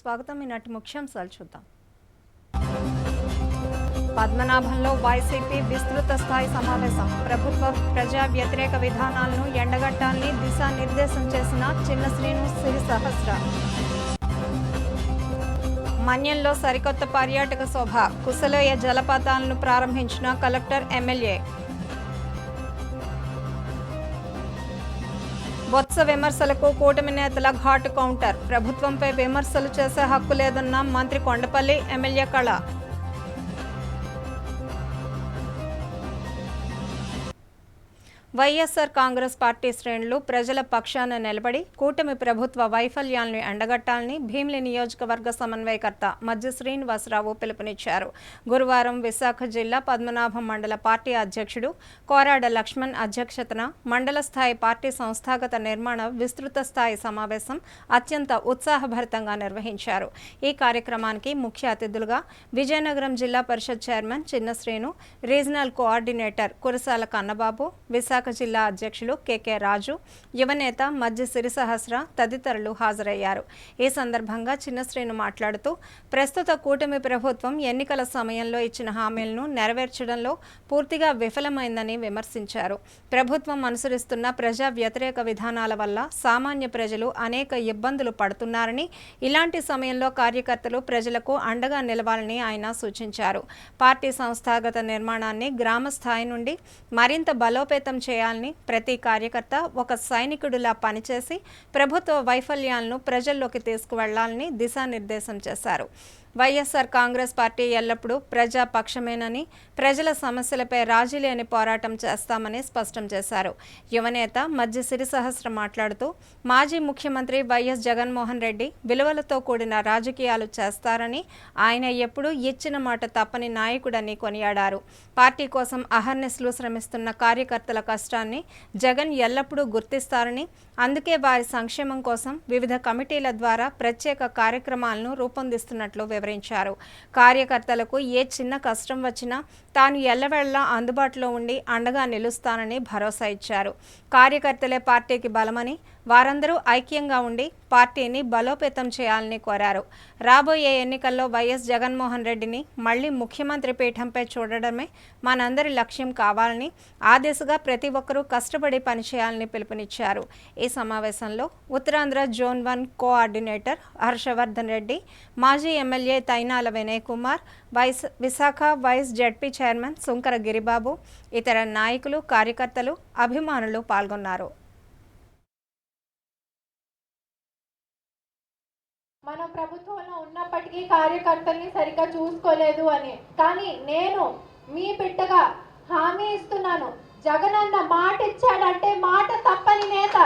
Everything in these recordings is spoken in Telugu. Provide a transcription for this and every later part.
స్వాగతం. ఈనాటి ముఖ్యాంశాలు చూద్దాం. పద్మనాభంలో వైసీపీ విస్తృత స్థాయి సమావేశం. ప్రభుత్వ ప్రజా వ్యతిరేక విధానాలను ఎండగట్టాలని దిశానిర్దేశం చేసిన చిన్న శ్రీను సిరి సహస్ర. మన్యంలో సరికొత్త పర్యాటక శోభ. కుశలోయ జలపాతాలను ప్రారంభించిన కలెక్టర్, ఎమ్మెల్యే. బొత్స విమర్శలకు కూటమి నేతల ఘాటు కౌంటర్. ప్రభుత్వంపై విమర్శలు చేసే హక్కు లేదన్న మంత్రి కొండపల్లి, ఎమ్మెల్యే కళ. వైఎస్ఆర్ కాంగ్రెస్ పార్టీ శ్రేణులు ప్రజల పక్షాన నిలబడి కూటమి ప్రభుత్వ వైఫల్యాలను ఎండగట్టాలని భీమిలి నియోజకవర్గ సమన్వయకర్త మజ్జి శ్రీనివాసరావు పిలుపునిచ్చారు. గురువారం విశాఖ జిల్లా పద్మనాభం మండల పార్టీ అధ్యక్షుడు కోరాడ లక్ష్మణ్ అధ్యక్షతన మండల స్థాయి పార్టీ సంస్థాగత నిర్మాణ విస్తృత స్థాయి సమావేశం అత్యంత ఉత్సాహభరితంగా నిర్వహించారు. ఈ కార్యక్రమానికి ముఖ్య అతిథులుగా విజయనగరం జిల్లా పరిషత్ చైర్మన్ చిన్న శ్రీను, రీజనల్ కోఆర్డినేటర్ కురసాల కన్నబాబు, విశాఖ జిల్లా అధ్యక్షులు కెకే రాజు, యువనేత మజ్జి సిరి సహస్ర తదితరులు హాజరయ్యారు. ఈ సందర్భంగా చిన్న శ్రీను మాట్లాడుతూ ప్రస్తుత కూటమి ప్రభుత్వం ఎన్నికల సమయంలో ఇచ్చిన హామీలను నెరవేర్చడంలో పూర్తిగా విఫలమైందని విమర్శించారు. ప్రభుత్వం అనుసరిస్తున్న ప్రజా వ్యతిరేక విధానాల వల్ల సామాన్య ప్రజలు అనేక ఇబ్బందులు పడుతున్నారని, ఇలాంటి సమయంలో కార్యకర్తలు ప్రజలకు అండగా నిలవాలని ఆయన సూచించారు. పార్టీ సంస్థాగత నిర్మాణాన్ని గ్రామ స్థాయి నుండి మరింత బలోపేతం చేయాలని, ప్రతి కార్యకర్త ఒక సైనికుడిలా పనిచేసి ప్రభుత్వ వైఫల్యాలను ప్రజల్లోకి తీసుకువెళ్లాలని దిశానిర్దేశం చేశారు. వైఎస్ఆర్ కాంగ్రెస్ పార్టీ ఎల్లప్పుడూ ప్రజాపక్షమేనని, ప్రజల సమస్యలపై రాజీ లేని పోరాటం చేస్తామని స్పష్టం చేశారు. యువనేత మజ్జి సిరి సహస్ర మాట్లాడుతూ మాజీ ముఖ్యమంత్రి వైఎస్ జగన్మోహన్ రెడ్డి విలువలతో కూడిన రాజకీయాలు చేస్తారని, ఆయన ఎప్పుడూ ఇచ్చిన మాట తప్పని నాయకుడని కొనియాడారు. పార్టీ కోసం అహర్నిశలు శ్రమిస్తున్న కార్యకర్తల కష్టాన్ని జగన్ ఎల్లప్పుడూ గుర్తిస్తారని, అందుకే వారి సంక్షేమం కోసం వివిధ కమిటీల ద్వారా ప్రత్యేక కార్యక్రమాలను రూపొందిస్తున్నట్లు వివరించారు. కార్యకర్తలకు ఏ చిన్న కష్టం వచ్చినా తాను ఎల్లవేళలా అందుబాటులో ఉండి అండగా నిలుస్తానని భరోసా ఇచ్చారు. కార్యకర్తలే పార్టీకి బలమని, వారందరూ ఐక్యంగా ఉండి పార్టీని బలోపేతం చేయాలని కోరారు. రాబోయే ఎన్నికల్లో వైఎస్ జగన్మోహన్ రెడ్డిని మళ్లీ ముఖ్యమంత్రి పీఠంపై చూడడమే మనందరి లక్ష్యం కావాలని, ఆ దిశగా ప్రతి ఒక్కరూ కష్టపడి పనిచేయాలని పిలుపునిచ్చారు. ఈ సమావేశంలో ఉత్తరాంధ్ర జోన్ 1 కోఆర్డినేటర్ హర్షవర్ధన్ రెడ్డి, మాజీ MLA Tainala Vinay Kumar, Visakha vice ZP chairman Sunkara Giribabu, ఇతర నాయకులు, కార్యకర్తలు, అభిమానులు పాల్గొన్నారు. మన ప్రభుత్వంలో ఉన్నప్పటికీ కార్యకర్తల్ని సరిగ్గా చూసుకోలేదు అని, కానీ నేను మీ బిడ్డగా హామీ ఇస్తున్నాను, జగనన్న మాట ఇచ్చాడంటే మాట తప్పని నేత.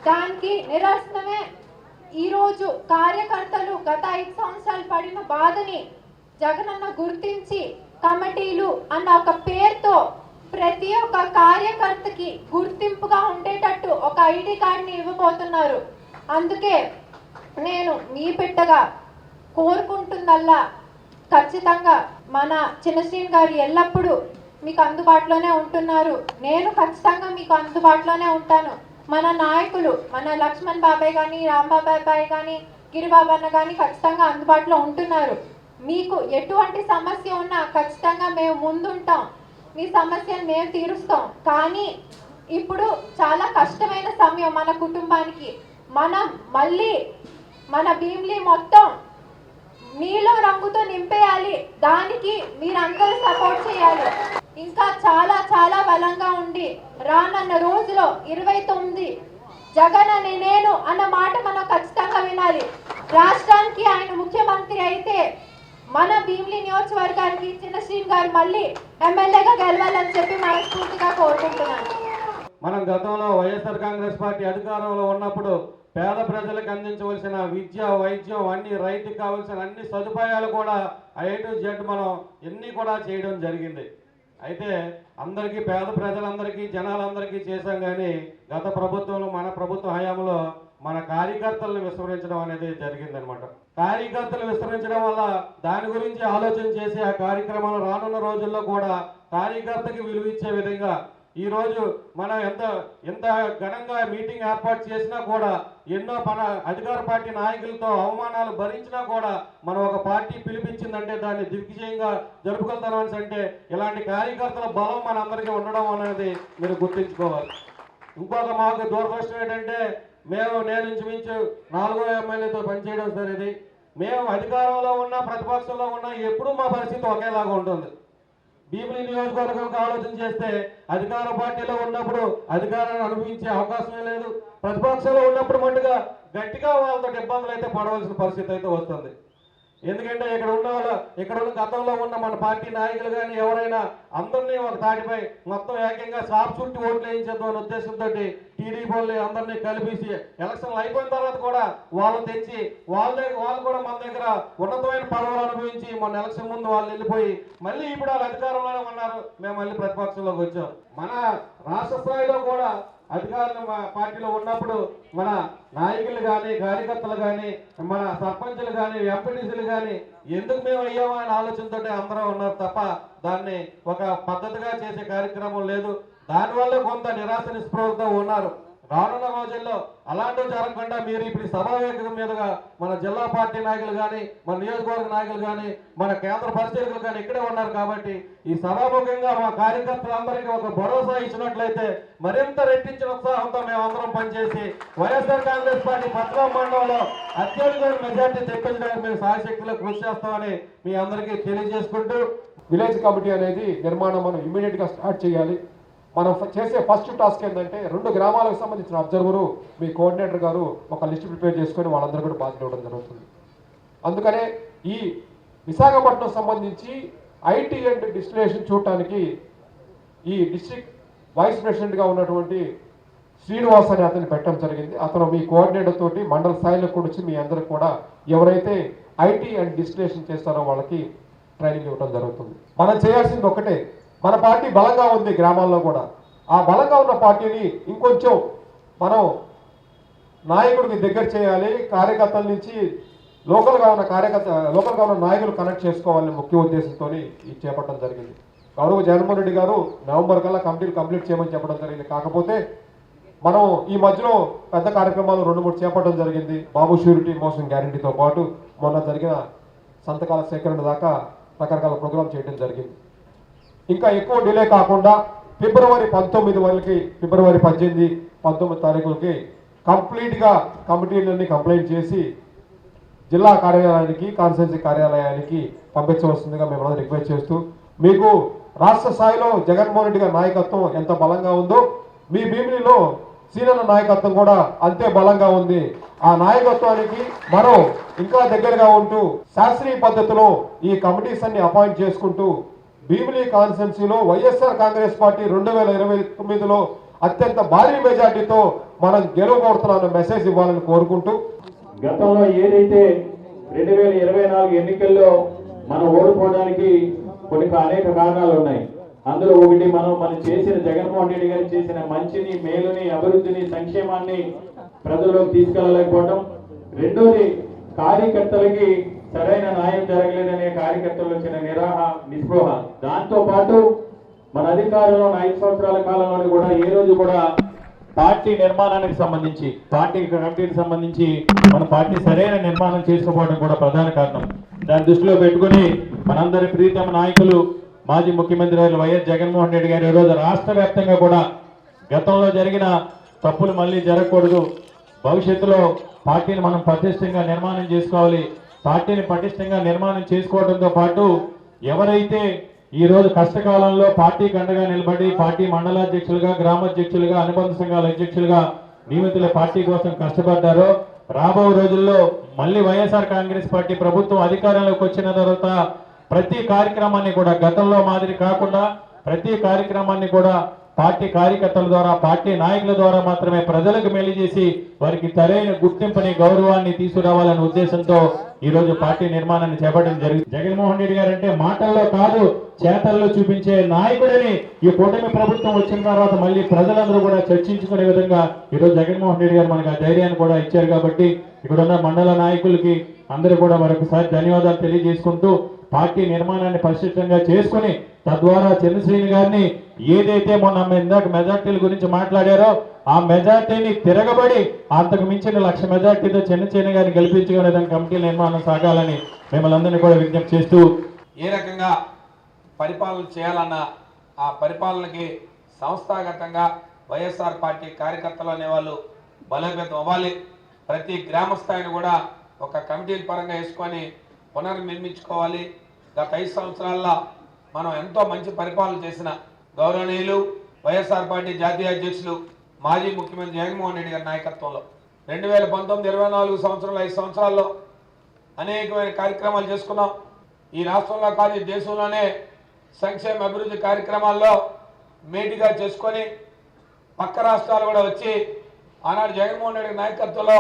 దానికి నిరసనమే ఈరోజు కార్యకర్తలు గత 5 సంవత్సరాలు పడిన బాధని జగనన్న గుర్తించి కమిటీలు అన్న ఒక పేరుతో ప్రతి ఒక్క కార్యకర్తకి గుర్తింపుగా ఉండేటట్టు ఒక ఐడి కార్డుని ఇవ్వబోతున్నారు. అందుకే నేను మీ బిడ్డగా కోరుకుంటుందల్లా ఖచ్చితంగా మన చిన్నశ్రీని గారు ఎల్లప్పుడూ మీకు అందుబాటులోనే ఉంటున్నారు. నేను ఖచ్చితంగా మీకు అందుబాటులోనే ఉంటాను. మన నాయకులు, మన లక్ష్మణ్ బాబాయ్ కానీ, రాంబాబాయ్ కానీ, గిరిబాబు అన్న కానీ ఖచ్చితంగా అందుబాటులో ఉంటున్నారు. మీకు ఎటువంటి సమస్య ఉన్నా ఖచ్చితంగా మేము ముందుంటాం, మీ సమస్యను మేము తీరుస్తాం. కానీ ఇప్పుడు చాలా కష్టమైన సమయం మన కుటుంబానికి. మనం మళ్ళీ మన భీమిలి మొత్తం నీలో రంగుతో నింపేయాలి. దానికి మీరందరూ సపోర్ట్ చేయాలి. ఇంకా చాలా చాలా బలంగా ఉండి రానున్న రోజులో 29 జగన్ అని నేను అన్న మాట మనం ఖచ్చితంగా వినాలి. రాష్ట్రానికి ఆయన ముఖ్యమంత్రి అయితే మన భీమిలి నియోజకవర్గానికి చిన్న శ్రీని గారు మళ్ళీ ఎమ్మెల్యేగా గెలవాలని చెప్పి మనస్ఫూర్తిగా కోరుకుంటున్నాను. మనం గతంలో వైఎస్ఆర్ కాంగ్రెస్ పార్టీ అధికారంలో ఉన్నప్పుడు పేద ప్రజలకు అందించవలసిన విద్య, వైద్యం, అన్ని రైతుకి కావాల్సిన అన్ని సదుపాయాలు కూడా A to Z మనం ఎన్ని కూడా చేయడం జరిగింది. అయితే అందరికీ, పేద ప్రజలందరికీ, జనాలందరికీ చేశాం. కానీ గత ప్రభుత్వంలో, మన ప్రభుత్వ హయాంలో మన కార్యకర్తలను విస్మరించడం అనేది జరిగిందనమాట. కార్యకర్తలు విస్మరించడం వల్ల దాని గురించి ఆలోచన చేసి ఆ కార్యక్రమాలు రానున్న రోజుల్లో కూడా కార్యకర్తకి విలువ ఇచ్చే విధంగా ఈరోజు మనం ఎంత ఘనంగా మీటింగ్ ఏర్పాటు చేసినా కూడా ఎన్నో అధికార పార్టీ నాయకులతో అవమానాలు భరించినా కూడా మనం ఒక పార్టీ పిలిపించిందంటే దాన్ని దిగ్విజయంగా జరుపుకెళ్తామని అంటే ఇలాంటి కార్యకర్తల బలం మనందరికీ ఉండడం అనేది మీరు గుర్తుంచుకోవాలి. ఇంకొక మాకు దూరదృష్టం ఏంటంటే నేను ఇంచుమించు 4వ ఎమ్మెల్యేతో పనిచేయడం సార్. ఇది మేము అధికారంలో ఉన్నా ప్రతిపక్షంలో ఉన్నా ఎప్పుడూ మా పరిస్థితి ఒకేలాగా ఉంటుంది. భీమిలి నియోజకవర్గంకి ఆలోచన చేస్తే అధికార పార్టీలో ఉన్నప్పుడు అధికారాన్ని అనుభవించే అవకాశమే లేదు, ప్రతిపక్షంలో ఉన్నప్పుడు మట్టుగా గట్టిగా వాళ్ళతో ఇబ్బందులు అయితే పడవలసిన పరిస్థితి అయితే వస్తుంది. ఎందుకంటే ఇక్కడ ఉన్న గతంలో ఉన్న మన పార్టీ నాయకులు కానీ ఎవరైనా అందరినీ ఒక తాటిపై మొత్తం ఏకంగా సాఫ్ చుట్టి ఓట్లు వేయించేద్దాం అనే ఉద్దేశంతో టీడీపీ వాళ్ళు అందరినీ కలిపేసి ఎలక్షన్లు అయిపోయిన తర్వాత కూడా వాళ్ళు తెచ్చి వాళ్ళు కూడా మన దగ్గర ఉన్నతమైన పదవులు అనుభవించి మొన్న ఎలక్షన్ ముందు వాళ్ళు వెళ్ళిపోయి మళ్ళీ ఇప్పుడు వాళ్ళు అధికారంలోనే ఉన్నారు. మేము మళ్ళీ ప్రతిపక్షంలోకి వచ్చాం. మన రాష్ట్ర స్థాయిలో కూడా అధికారులు మా పార్టీలో ఉన్నప్పుడు మన నాయకులు కానీ కార్యకర్తలు కానీ మన సర్పంచులు కానీ ఎంపీటీసీలు కానీ ఎందుకు మేము అయ్యామో అనే ఆలోచనతో అందరూ ఉన్నారు తప్ప దాన్ని ఒక పద్ధతిగా చేసే కార్యక్రమం లేదు. దానివల్ల కొంత నిరాశ నిస్పృహతో ఉన్నారు. రానున్న రోజుల్లో అలాంటివి జరగకుండా మీరు ఇప్పుడు సభావేదిక మీదుగా మన జిల్లా పార్టీ నాయకులు కానీ మన నియోజకవర్గ నాయకులు కానీ మన కేంద్ర పరిశీలకులు కానీ ఇక్కడే ఉన్నారు కాబట్టి ఈ సభాముఖంగా మా కార్యకర్తలందరికీ ఒక భరోసా ఇచ్చినట్లయితే మరింత రెట్టించిన ఉత్సాహంతో మేమందరం పనిచేసి వైఎస్ఆర్ కాంగ్రెస్ పార్టీ పట్నం మండలంలో అత్యధిక మెజార్టీ తెప్పించడానికి మేము సాయశక్తిలో కృషి చేస్తామని మీ అందరికీ తెలియజేసుకుంటూ విలేజ్ కమిటీ అనేది నిర్మాణం మనం ఇమ్మీడియట్గా స్టార్ట్ చేయాలి. మనం చేసే ఫస్ట్ టాస్క్ ఏంటంటే 2 గ్రామాలకు సంబంధించిన అబ్జర్వరు మీ కోఆర్డినేటర్ గారు ఒక లిస్ట్ ప్రిపేర్ చేసుకొని వాళ్ళందరూ కూడా బాధ్యత ఇవ్వడం జరుగుతుంది. అందుకనే ఈ విశాఖపట్నం సంబంధించి ఐటీ అండ్ డిస్టిలేషన్ చూడటానికి ఈ డిస్ట్రిక్ట్ వైస్ ప్రెసిడెంట్గా ఉన్నటువంటి శ్రీనివాస్ అని అతన్ని పెట్టడం జరిగింది. అతను మీ కోఆర్డినేటర్ తోటి మండల స్థాయిలో కూడా వచ్చి మీ అందరికి కూడా ఎవరైతే ఐటీ అండ్ డిస్టిలేషన్ చేస్తారో వాళ్ళకి ట్రైనింగ్ ఇవ్వడం జరుగుతుంది. మనం చేయాల్సింది ఒకటే, మన పార్టీ బలంగా ఉంది గ్రామాల్లో కూడా. ఆ బలంగా ఉన్న పార్టీని ఇంకొంచెం మనం నాయకుడికి దగ్గర చేయాలి. కార్యకర్తల నుంచి లోకల్గా ఉన్న నాయకులు కనెక్ట్ చేసుకోవాలని ముఖ్య ఉద్దేశంతో ఇది చేపట్టడం జరిగింది. గౌరవ జగన్మోహన్ రెడ్డి గారు నవంబర్ కల్లా కంప్లీట్ చేయమని చెప్పడం జరిగింది. కాకపోతే మనం ఈ మధ్యలో పెద్ద కార్యక్రమాలు 2-3 చేపట్టడం జరిగింది. బాబు షూరిటీ మోషన్ గ్యారంటీతో పాటు మొన్న జరిగిన సంతకాల సేకరణ దాకా రకరకాల ప్రోగ్రాం చేయడం జరిగింది. ఇంకా ఎక్కువ డిలే కాకుండా ఫిబ్రవరి 19 వరకు ఫిబ్రవరి 18, 19 తారీఖులకి కంప్లీట్గా కమిటీలన్నీ కంప్లైంట్ చేసి జిల్లా కార్యాలయానికి కాన్స్టిట్యున్సీ కార్యాలయానికి పంపించవలసిందిగా మేము రిక్వెస్ట్ చేస్తూ మీకు రాష్ట్ర స్థాయిలో జగన్మోహన్ రెడ్డి గారి నాయకత్వం ఎంత బలంగా ఉందో మీ భీమిలిలో సీనియర్ నాయకత్వం కూడా అంతే బలంగా ఉంది. ఆ నాయకత్వానికి మనం ఇంకా దగ్గరగా ఉంటూ శాస్త్రీయ పద్ధతిలో ఈ కమిటీస్ అన్ని అపాయింట్ చేసుకుంటూ భీమిలి కాన్స్టిట్యున్సీలో వైఎస్ఆర్ కాంగ్రెస్ పార్టీ 2029లో అత్యంత భారీ మెజార్టీతో మనం గెలువబోతున్నామన్న మెసేజ్ ఇవ్వాలని కోరుకుంటూ గతంలో ఏదైతే 2024 ఎన్నికల్లో మనం ఓడిపోవడానికి అనేక కారణాలు ఉన్నాయి. అందులో ఒకటి మనం చేసిన జగన్మోహన్ రెడ్డి గారు చేసిన మంచిని, మేలుని, అభివృద్ధిని, సంక్షేమాన్ని ప్రజల్లోకి తీసుకెళ్ళలేకపోవడం. రెండోది కార్యకర్తలకి సరైన న్యాయం జరగలేదనే కార్యకర్తలు వచ్చిన నిస్పృహ. దాంతో పాటు మన అధికారంలో 5 సంవత్సరాల కాలంలో కూడా ఏ రోజు కూడా పార్టీ నిర్మాణానికి సంబంధించి పార్టీ కమిటీకి సంబంధించి మన పార్టీ సరైన నిర్మాణం చేసుకోవడం కూడా ప్రధాన కారణం. దాన్ని దృష్టిలో పెట్టుకుని మనందరి ప్రీతమ నాయకులు మాజీ ముఖ్యమంత్రి వైఎస్ జగన్మోహన్ రెడ్డి గారు ఈరోజు రాష్ట్ర వ్యాప్తంగా కూడా గతంలో జరిగిన తప్పులు మళ్ళీ జరగకూడదు, భవిష్యత్తులో పార్టీని మనం పటిష్టంగా నిర్మాణం చేసుకోవాలి. పార్టీని పటిష్టంగా నిర్మాణం చేసుకోవడంతో పాటు ఎవరైతే ఈ రోజు కష్టకాలంలో పార్టీకి అండగా నిలబడి పార్టీ మండలాధ్యక్షులుగా, గ్రామాధ్యక్షులుగా, అనుబంధ సంఘాల అధ్యక్షులుగా నియమితుల పార్టీ కోసం కష్టపడ్డారో రాబో రోజుల్లో మళ్ళీ వైఎస్ఆర్ కాంగ్రెస్ పార్టీ ప్రభుత్వం అధికారంలోకి వచ్చిన తర్వాత ప్రతి కార్యక్రమాన్ని కూడా గతంలో మాదిరి కాకుండా ప్రతి కార్యక్రమాన్ని కూడా పార్టీ కార్యకర్తల ద్వారా, పార్టీ నాయకుల ద్వారా మాత్రమే ప్రజలకు మేలు చేసి వారికి సరైన గుర్తింపుని, గౌరవాన్ని తీసుకురావాలనే ఉద్దేశంతో ఈ రోజు పార్టీ నిర్మాణాన్ని చేపట్టడం జరిగింది. జగన్మోహన్ రెడ్డి గారు అంటే మాటల్లో కాదు చేతల్లో చూపించే నాయకుడని ఈ కూటమి ప్రభుత్వం వచ్చిన తర్వాత మళ్ళీ ప్రజలందరూ కూడా చర్చించుకునే విధంగా ఈరోజు జగన్మోహన్ రెడ్డి గారు మనకు ఆ ధైర్యాన్ని కూడా ఇచ్చారు. కాబట్టి ఇక్కడ ఉన్న మండల నాయకులకి అందరూ కూడా మరొకసారి ధన్యవాదాలు తెలియజేసుకుంటూ పార్టీ నిర్మాణాన్ని పరిశుభ్రంగా చేసుకుని తద్వారా చంద్రశ్రేణి గారిని ఏదైతే మొన్న ఇందాక మెజార్టీల గురించి మాట్లాడారో ఆ మెజార్టీని తిరగబడి అంతకు మించిన 1,00,000 మెజార్టీతో చంద్రశ్రేణి గారిని గెలిపించుకునే విధంగా కమిటీ నిర్మాణం సాగాలని మిమ్మల్ని అందరినీ కూడా విజ్ఞప్తి చేస్తూ ఏ రకంగా పరిపాలన చేయాలన్న ఆ పరిపాలనకి సంస్థాగతంగా వైఎస్ఆర్ పార్టీ కార్యకర్తలు అనేవాళ్ళు బలోపేతం అవ్వాలి. ప్రతి గ్రామ స్థాయిని కూడా ఒక కమిటీల పరంగా వేసుకొని పునర్నిర్మించుకోవాలి. గత 5 సంవత్సరాల్లో మనం ఎంతో మంచి పరిపాలన చేసిన గౌరవనీయులు వైఎస్ఆర్ పార్టీ జాతీయ అధ్యక్షులు మాజీ ముఖ్యమంత్రి జగన్మోహన్ రెడ్డి గారి నాయకత్వంలో 2019-24 సంవత్సరంలో 5 సంవత్సరాల్లో అనేకమైన కార్యక్రమాలు చేసుకున్నాం. ఈ రాష్ట్రంలో కాదు దేశంలోనే సంక్షేమ అభివృద్ధి కార్యక్రమాల్లో మేటిగా చేసుకొని పక్క రాష్ట్రాలు కూడా వచ్చి ఆనాడు జగన్మోహన్ రెడ్డి నాయకత్వంలో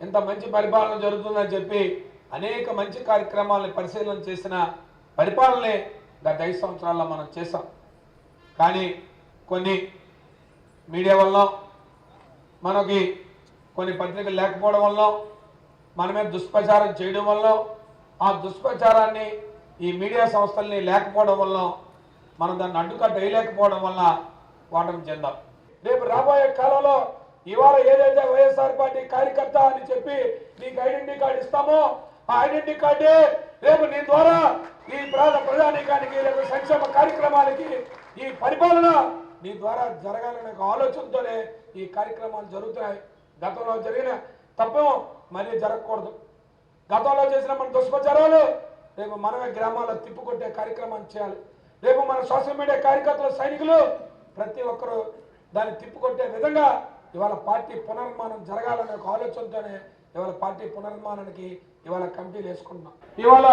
ఇంత మంచి పరిపాలన జరుగుతుందని చెప్పి అనేక మంచి కార్యక్రమాలను పరిశీలన చేసిన పరిపాలనే గత 5 సంవత్సరాల్లో మనం చేసాం. కానీ కొన్ని మీడియా వల్ల మనకి కొన్ని పత్రికలు లేకపోవడం వల్ల మన మీద దుష్ప్రచారం చేయడం వల్ల ఆ దుష్ప్రచారాన్ని ఈ మీడియా సంస్థల్ని లేకపోవడం వల్ల మనం దాన్ని అడ్డుకట్ట వేయలేకపోవడం వల్ల ఓటమి చెందాం. రేపు రాబోయే కాలంలో ఇవాళ ఏదైతే వైఎస్ఆర్ పార్టీ కార్యకర్త అని చెప్పి నీకు ఐడెంటిటీ కార్డు ఇస్తామో ఆ ఐడెంటిటీ కార్డే రేపు నీ ద్వారా ఈ ప్రజానీకానికి రేపు సంక్షేమ కార్యక్రమాలకి ఈ పరిపాలన నీ ద్వారా జరగాలనే ఆలోచనతోనే ఈ కార్యక్రమాలు జరుగుతున్నాయి. గతంలో జరిగిన తప్పు మళ్ళీ జరగకూడదు. గతంలో చేసిన మన దుష్ప్రచారాలు రేపు మనమే గ్రామాల్లో తిప్పుకొట్టే కార్యక్రమాన్ని చేయాలి. రేపు మన సోషల్ మీడియా కార్యకర్తలు సైనికులు ప్రతి ఒక్కరూ దాన్ని తిప్పుకొట్టే విధంగా ఇవాళ పార్టీ పునర్నిర్మాణం జరగాలనే ఒక ఆలోచనతోనే ఇవాళ పార్టీ పునర్నిర్మాణానికి ఇవాళ కమిటీలు వేసుకుంటున్నాం. ఇవాళ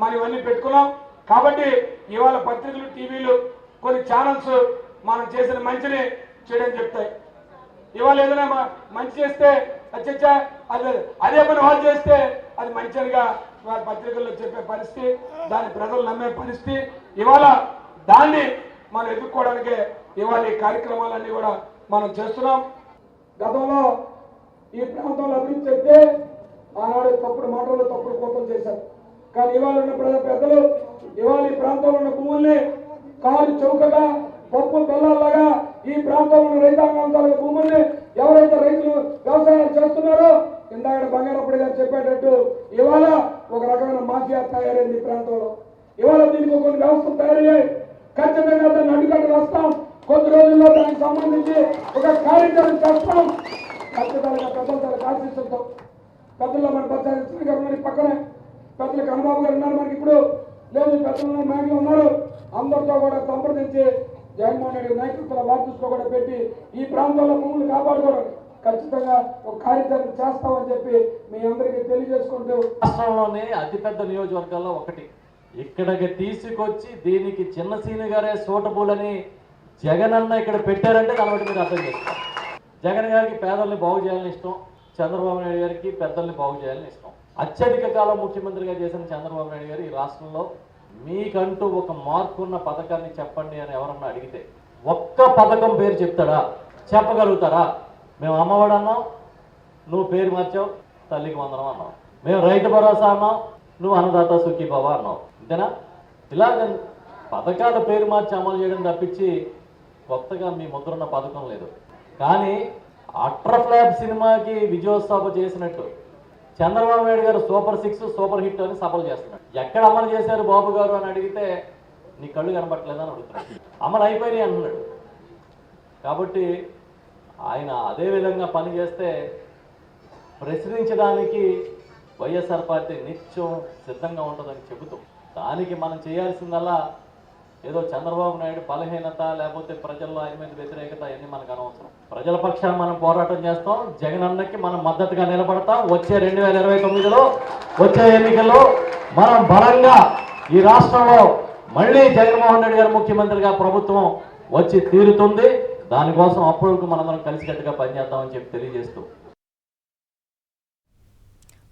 మనం ఇవన్నీ పెట్టుకున్నాం కాబట్టి ఇవాళ పత్రికలు టీవీలు కొన్ని ఛానల్స్ మనం చేసిన మంచిని చేయడం చెప్తాయి. ఇవాళ ఏదైనా మంచి చేస్తే అచ్చా అదే పని వాళ్ళు చేస్తే అది మంచిగా వాళ్ళ పత్రికల్లో చెప్పే పరిస్థితి, దాన్ని ప్రజలు నమ్మే పరిస్థితి. ఇవాళ దాన్ని మనం ఎదుర్కోవడానికే ఇవాళ ఈ కార్యక్రమాలన్నీ కూడా మనం చేస్తున్నాం. గతంలో ఈ ప్రాంతంలో అభివృద్ధి చెప్తే ఆనాడు తప్పుడు మాటలు తప్పుడు కోతలు చేశారు. కానీ ఇవాళ ఉన్న పెద్దలు ఇవాళ ఈ ప్రాంతంలో ఉన్న భూముల్ని కారు చౌకగా పప్పు బెల్లాలాగా ఈ ప్రాంతంలో ఉన్న రైతాంగం తాలూకు భూముల్ని ఎవరైతే రైతులు వ్యవసాయం చేస్తున్నారో ఇందాక బంగారప్పటి గారు చెప్పేటట్టు ఇవాళ ఒక రకమైన మాఫియా తయారైంది ఈ ప్రాంతంలో. ఇవాళ దీనికి కొన్ని వ్యవస్థలు తయారయ్యాయి. ఖచ్చితంగా దాన్ని అడ్డుకట్ట వేస్తాం. కొద్ది రోజుల్లో దానికి సంబంధించి ఒక కార్యక్రమం చేస్తాం. ఖచ్చితంగా పెద్దల ఆశిస్తుంటాం. పెద్దల్లో మన బచ్చారి గారు ఉన్నారు, పక్కనే పెద్దలు కన్నబాబు గారు ఉన్నారు, మనకి ఇప్పుడు లేదు పెద్దలు నాయకులు ఉన్నారు. అందరితో కూడా సంప్రదించి జగన్మోహన్ రెడ్డి నాయకత్వంలో వార్తలో కూడా పెట్టి ఈ ప్రాంతంలో భూములు కాపాడుకోవడం ఖచ్చితంగా ఒక కార్యక్రమం చేస్తామని చెప్పి మీ అందరికీ తెలియజేసుకుంటూ రాష్ట్రంలోనే అతిపెద్ద నియోజకవర్గాల్లో ఒకటి ఇక్కడికి తీసుకొచ్చి దీనికి చిన్న సీను గారే సూటబుల్ అని జగన్ అన్న ఇక్కడ పెట్టారంటే దాన్ని బట్టి మీరు అర్థం చేసుకోవాలి. జగన్ గారికి పేదల్ని బాగు చేయాలని ఇష్టం, చంద్రబాబు నాయుడు గారికి పెద్దల్ని బాగు చేయాలని ఇష్టం. అత్యధిక కాలం ముఖ్యమంత్రిగా చేసిన చంద్రబాబు నాయుడు గారు ఈ రాష్ట్రంలో మీకంటూ ఒక మార్పు ఉన్న పథకాన్ని చెప్పండి అని ఎవరన్నా అడిగితే ఒక్క పథకం పేరు చెప్తాడా? చెప్పగలుగుతారా? మేము అమ్మఒడి అన్నాం, నువ్వు పేరు మార్చావు, తల్లికి వందనం అన్నావు. మేము రైతు భరోసా అన్నాం, నువ్వు అన్నదాత సుఖీభవ అన్నావు. అంతేనా? ఇలాగ పథకాల పేరు మార్చి అమలు చేయడం తప్పించి కొత్తగా మీ ముద్రున్న పథకం లేదు. కానీ అట్రఫ్లాప్ సినిమాకి విజయోత్సవ చేసినట్టు చంద్రబాబు నాయుడు గారు సూపర్ 6 సూపర్ హిట్ అని సఫలు చేస్తున్నాడు. ఎక్కడ అమలు చేశారు బాబు గారు అని అడిగితే నీ కళ్ళు కనబట్టలేదని అడుగుతున్నాడు. అమలు అయిపోయినాయి అంటున్నాడు. కాబట్టి ఆయన అదే విధంగా పని చేస్తే ప్రశ్నించడానికి వైఎస్ఆర్ పార్టీ నిత్యం సిద్ధంగా ఉంటుందని చెబుతూ దానికి మనం చేయాల్సిందల్లా ఏదో చంద్రబాబు నాయుడు బలహీనత లేకపోతే ప్రజల్లో ఆయన మీద వ్యతిరేకత అన్నీ మనకు అనవసరం. ప్రజల పక్షాన్ని మనం పోరాటం చేస్తాం. జగన్ అన్నకి మనం మద్దతుగా నిలబడతాం. వచ్చే 2029లో వచ్చే ఎన్నికల్లో మనం బలంగా ఈ రాష్ట్రంలో మళ్ళీ జగన్మోహన్ రెడ్డి గారు ముఖ్యమంత్రిగా ప్రభుత్వం వచ్చి తీరుతుంది. దానికోసం అప్పుడు మనందరం కలిసికట్టుగా పనిచేద్దామని చెప్పి తెలియజేస్తూ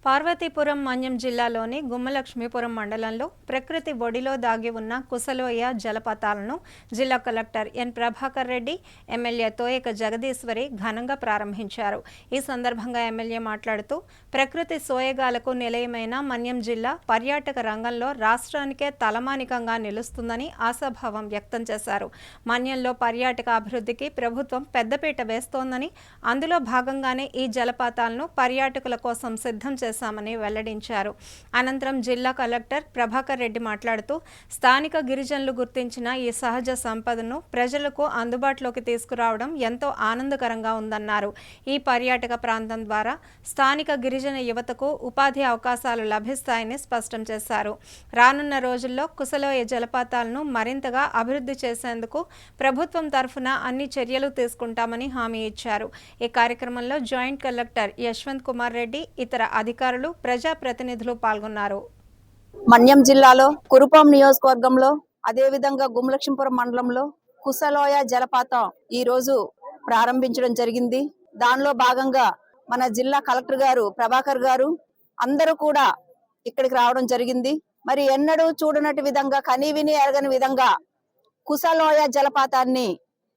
పార్వతీపురం మన్యం జిల్లాలోని గుమ్మలక్ష్మీపురం మండలంలో ప్రకృతి ఒడిలో దాగి ఉన్న కుసలోయ జలపాతాలను జిల్లా collector N Prabhakar Reddy, MLA Toyaka Jagadeeswari ఘనంగా ప్రారంభించారు. ఈ సందర్భంగా ఎమ్మెల్యే మాట్లాడుతూ ప్రకృతి సోయగాలకు నిలయమైన మన్యం జిల్లా పర్యాటక రంగంలో రాష్ట్రానికే తలమానికంగా నిలుస్తుందని ఆశాభావం వ్యక్తం చేశారు. మన్యంలో పర్యాటక అభివృద్ధికి ప్రభుత్వం పెద్దపీట వేస్తోందని, అందులో భాగంగానే ఈ జలపాతాలను పర్యాటకుల కోసం సిద్ధం చేశామని వెల్లడించారు. అనంతరం జిల్లా కలెక్టర్ ప్రభాకర్ రెడ్డి మాట్లాడుతూ స్థానిక గిరిజనులు గుర్తించిన ఈ సహజ సంపదను ప్రజలకు అందుబాటులోకి తీసుకురావడం ఎంతో ఆనందకరంగా ఉందన్నారు. ఈ పర్యాటక ప్రాంతం ద్వారా స్థానిక గిరిజన యువతకు ఉపాధి అవకాశాలు లభిస్తాయని స్పష్టం చేశారు. రానున్న రోజుల్లో కుసలోయ జలపాతాలను మరింతగా అభివృద్ధి చేసేందుకు ప్రభుత్వం తరఫున అన్ని చర్యలు తీసుకుంటామని హామీ ఇచ్చారు. ఈ కార్యక్రమంలో జాయింట్ కలెక్టర్ యశ్వంత్ కుమార్ రెడ్డి, ఇతర అధికారులు, ప్రజాప్రతినిధులు పాల్గొన్నారు. మన్యం జిల్లాలో కురుపాం నియోజకవర్గంలో అదేవిధంగా గుమ్మలక్ష్మీపురం మండలంలో కుసలోయ జలపాతం ఈ రోజు ప్రారంభించడం జరిగింది. దానిలో భాగంగా మన జిల్లా కలెక్టర్ గారు ప్రభాకర్ గారు అందరూ కూడా ఇక్కడికి రావడం జరిగింది. మరి ఎన్నడూ చూడనటి విధంగా, కనీవిని ఎరగని విధంగా కుసలోయ జలపాతాన్ని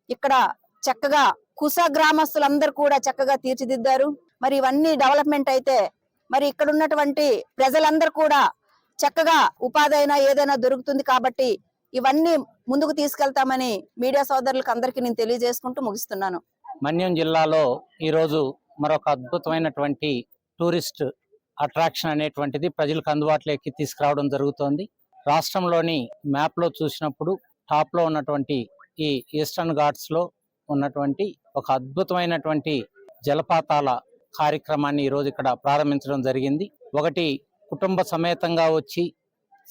ఇక్కడ చక్కగా కుస గ్రామస్తులందరూ కూడా చక్కగా తీర్చిదిద్దారు. మరి ఇవన్నీ డెవలప్మెంట్ అయితే మరి ఇక్కడ ఉన్నటువంటి ప్రజలందరూ కూడా చక్కగా ఉపాధి అయినా ఏదైనా దొరుకుతుంది. కాబట్టి ఇవన్నీ ముందుకు తీసుకెళ్తామని మీడియా సోదరులకు అందరికీ నేను తెలియజేసుకుంటూ ముగిస్తున్నాను. మన్యం జిల్లాలో ఈరోజు మరొక అద్భుతమైనటువంటి టూరిస్ట్ అట్రాక్షన్ అనేటువంటిది ప్రజలకు అందుబాటులోకి తీసుకురావడం జరుగుతోంది. రాష్ట్రంలోని మ్యాప్లో చూసినప్పుడు టాప్లో ఉన్నటువంటి ఈ ఈస్టర్న్ ఘాట్స్లో ఉన్నటువంటి ఒక అద్భుతమైనటువంటి జలపాతాల కార్యక్రమాన్ని ఈరోజు ఇక్కడ ప్రారంభించడం జరిగింది. ఒకటి, కుటుంబ సమేతంగా వచ్చి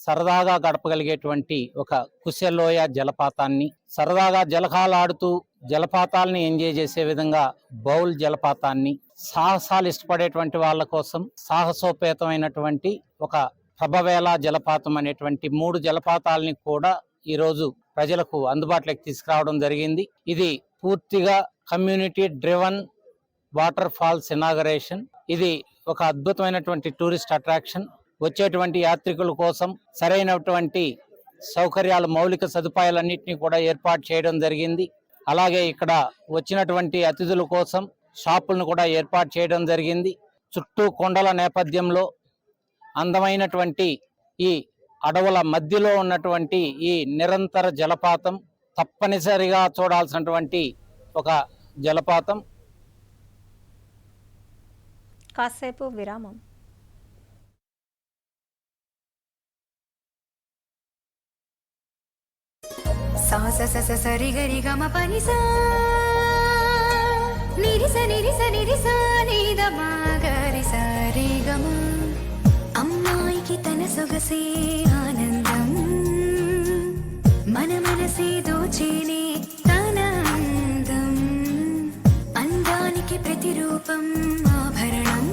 సరదాగా గడపగలిగేటువంటి ఒక కుసలోయ జలపాతాన్ని, సరదాగా జలకాలాడుతూ జలపాతాలని ఎంజాయ్ చేసే విధంగా బౌల్ జలపాతాన్ని, సాహసాలు ఇష్టపడేటువంటి వాళ్ళ కోసం సాహసోపేతమైనటువంటి ఒక ప్రభవేళ జలపాతం అనేటువంటి 3 జలపాతాలని కూడా ఈరోజు ప్రజలకు అందుబాటులోకి తీసుకురావడం జరిగింది. ఇది పూర్తిగా community driven water falls inauguration. ఇది ఒక అద్భుతమైనటువంటి టూరిస్ట్ అట్రాక్షన్. వచ్చేటువంటి యాత్రికుల కోసం సరైనటువంటి సౌకర్యాలు, మౌలిక సదుపాయాలన్నింటినీ కూడా ఏర్పాటు చేయడం జరిగింది. అలాగే ఇక్కడ వచ్చినటువంటి అతిథుల కోసం షాపులను కూడా ఏర్పాటు చేయడం జరిగింది. చుట్టూ కొండల నేపథ్యంలో అందమైనటువంటి ఈ అడవుల మధ్యలో ఉన్నటువంటి ఈ నిరంతర జలపాతం తప్పనిసరిగా చూడాల్సినటువంటి ఒక జలపాతం. కాసేపు విరామం. అమ్మాయికి తన సొగసే ఆనందం, మన మనసే దోచేనే తన అందం, అందానికి ప్రతిరూపం ఆభరణం,